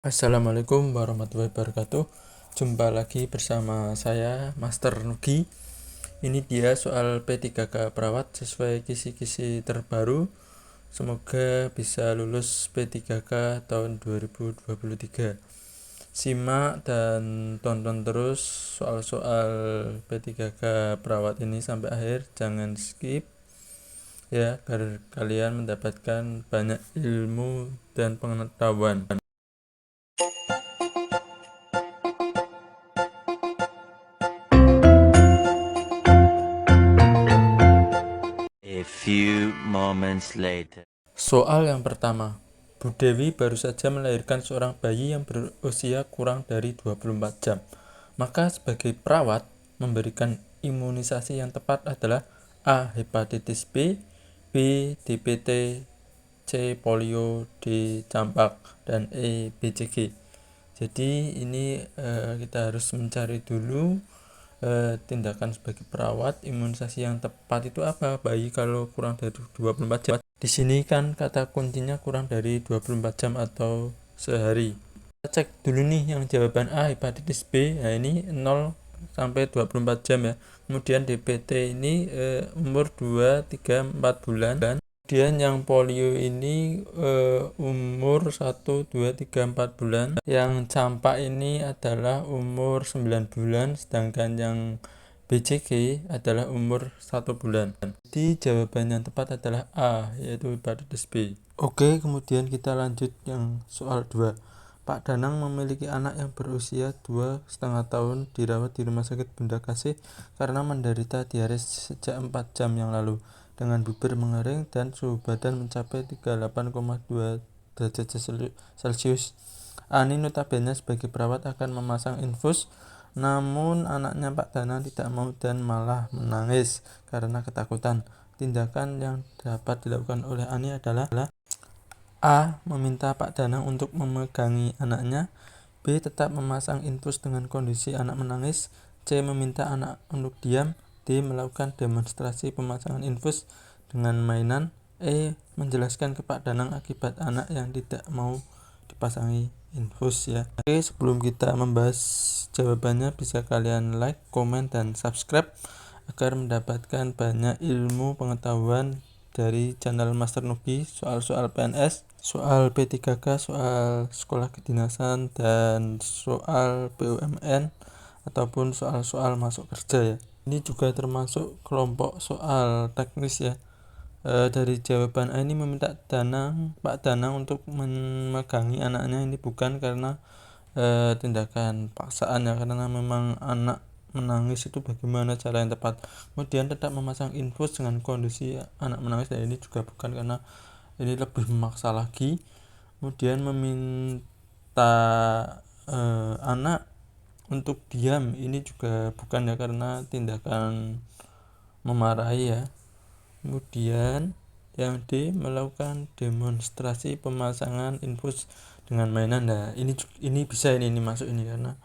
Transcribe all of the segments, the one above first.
Assalamualaikum warahmatullahi wabarakatuh. Jumpa lagi bersama saya Master Nugi. Ini dia soal P3K perawat sesuai kisi-kisi terbaru. Semoga bisa lulus P3K tahun 2023. Simak dan tonton terus soal-soal P3K perawat ini sampai akhir, jangan skip ya, agar kalian mendapatkan banyak ilmu dan pengetahuan. A few moments later. Soal yang pertama, Bu Dewi baru saja melahirkan seorang bayi yang berusia kurang dari 24 jam. Maka sebagai perawat, memberikan imunisasi yang tepat adalah A. Hepatitis B, B. DPT, C. Polio, D. Campak, dan E. BCG. Jadi ini kita harus mencari dulu tindakan sebagai perawat. Imunisasi yang tepat itu apa? Bayi kalau kurang dari 24 jam. Di sini kan kata kuncinya kurang dari 24 jam atau sehari. Kita cek dulu nih yang jawaban A, hepatitis B. Nah, ini 0 sampai 24 jam ya. Kemudian DPT ini umur 2, 3, 4 bulan. Kemudian yang polio ini umur 1, 2, 3, 4 bulan. Yang campak ini adalah umur 9 bulan. Sedangkan yang BCG adalah umur 1 bulan. Jadi jawaban yang tepat adalah A, yaitu hepatitis B. Oke, kemudian kita lanjut yang soal 2. Pak Danang memiliki anak yang berusia 2,5 tahun dirawat di Rumah Sakit Bunda Kasih karena menderita diare sejak 4 jam yang lalu dengan bibir mengering dan suhu badan mencapai 38,2 derajat Celcius. Ani notabene sebagai perawat akan memasang infus, namun anaknya Pak Danang tidak mau dan malah menangis karena ketakutan. Tindakan yang dapat dilakukan oleh Ani adalah A. Meminta Pak Danang untuk memegangi anaknya. B. Tetap memasang infus dengan kondisi anak menangis. C. Meminta anak untuk diam. D. Melakukan demonstrasi pemasangan infus dengan mainan. E. Menjelaskan ke Pak Danang akibat anak yang tidak mau dipasangi infus ya. Oke, sebelum kita membahas jawabannya, bisa kalian like, komen, dan subscribe agar mendapatkan banyak ilmu pengetahuan dari channel Master Nugi, soal-soal PNS, soal P3K, soal sekolah kedinasan, dan soal BUMN ataupun soal-soal masuk kerja ya. Ini juga termasuk kelompok soal teknis ya. Dari jawaban A ini meminta Pak Danang untuk memegangi anaknya, ini bukan karena tindakan paksaan ya, karena memang anak menangis itu bagaimana cara yang tepat. Kemudian tetap memasang infus dengan kondisi anak menangis, dan ini juga bukan karena ini lebih memaksa lagi. Kemudian meminta anak untuk diam, ini juga bukan ya, karena tindakan memarahi ya. Kemudian yang D, melakukan demonstrasi pemasangan infus dengan mainan. Nah, ini bisa ini masuk ini karena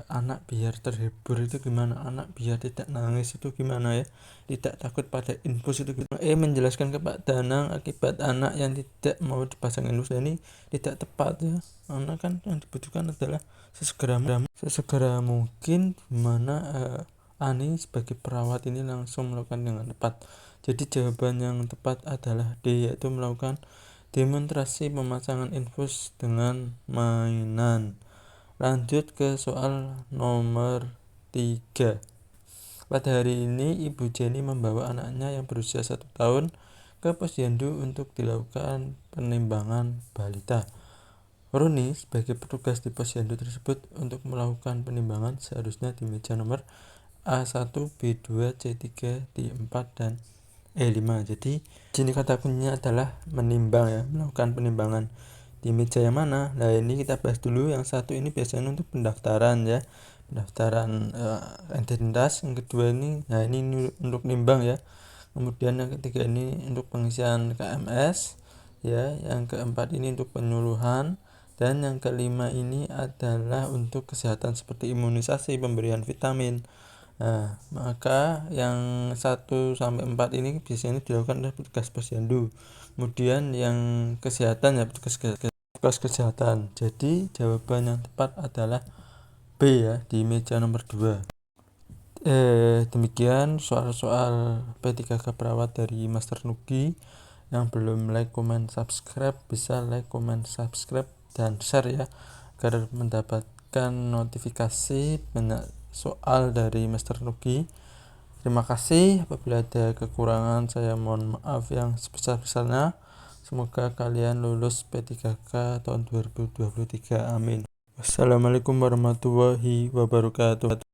anak biar terhibur itu gimana, anak biar tidak nangis itu gimana ya, tidak takut pada infus itu gimana. Menjelaskan ke Pak Danang akibat anak yang tidak mau dipasang infus. Nah, ini tidak tepat ya, anak kan yang dibutuhkan adalah sesegera mungkin, dimana Ani sebagai perawat ini langsung melakukan dengan tepat. Jadi jawaban yang tepat adalah D, yaitu melakukan demonstrasi pemasangan infus dengan mainan. Lanjut ke soal nomor 3. Pada hari ini Ibu Jenny membawa anaknya yang berusia 1 tahun ke posyandu untuk dilakukan penimbangan balita. Roni sebagai petugas di posyandu tersebut untuk melakukan penimbangan seharusnya di meja nomor A1, B2, C3, D4, dan E5. Jadi sini kata kuncinya adalah menimbang ya, melakukan penimbangan. Di meja yang mana? Nah, ini kita bahas dulu. Yang satu ini biasanya untuk pendaftaran ya, pendaftaran identitas. Yang kedua ini, nah ini untuk nimbang ya. Kemudian yang ketiga ini untuk pengisian KMS ya. Yang keempat ini untuk penyuluhan. Dan yang kelima ini adalah untuk kesehatan seperti imunisasi, pemberian vitamin. Nah, maka yang 1 sampai 4 ini biasanya dilakukan oleh petugas posyandu. Kemudian yang kesehatan ya, petugas Fakultas Kesehatan. Jadi jawaban yang tepat adalah B ya, di meja nomor 2. Demikian soal-soal P3K Perawat dari Master Nugi. Yang belum like, comment, subscribe bisa like, comment, subscribe dan share ya, agar mendapatkan notifikasi banyak soal dari Master Nugi. Terima kasih. Apabila ada kekurangan saya mohon maaf yang sebesar-besarnya. Semoga kalian lulus P3K tahun 2023. Amin. Wassalamualaikum warahmatullahi wabarakatuh.